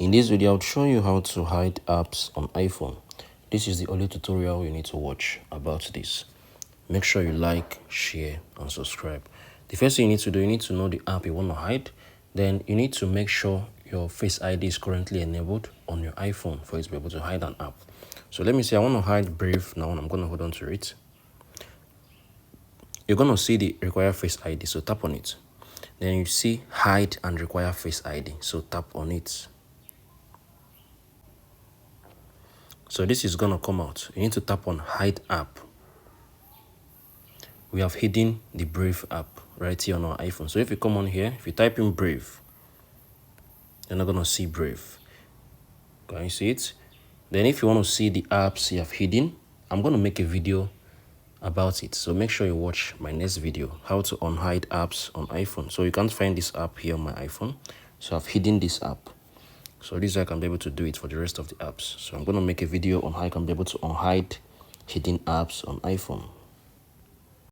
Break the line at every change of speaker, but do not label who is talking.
In this video, I'll show you how to hide apps on iPhone. This is the only tutorial you need to watch about this. Make sure you like, share, and subscribe. The first thing you need to do, you need to know the app you want to hide. Then you need to make sure your Face ID is currently enabled on your iPhone for you to be able to hide an app. So let me say I want to hide Brave now, and I'm going to hold on to it. You're going to see the require Face ID, so tap on it. Then you see hide and require Face ID, so tap on it. So this is going to come out. You need to tap on hide app. We have hidden the Brave app right here on our iPhone. So if you come on here, if you type in Brave, you're not going to see Brave. Can you see it? Then if you want to see the apps you have hidden, I'm going to make a video about it. So make sure you watch my next video, how to unhide apps on iPhone. So you can't find this app here on my iPhone. So I've hidden this app. So this is how I can be able to do it for the rest of the apps. So I'm going to make a video on how I can be able to unhide hidden apps on iPhone.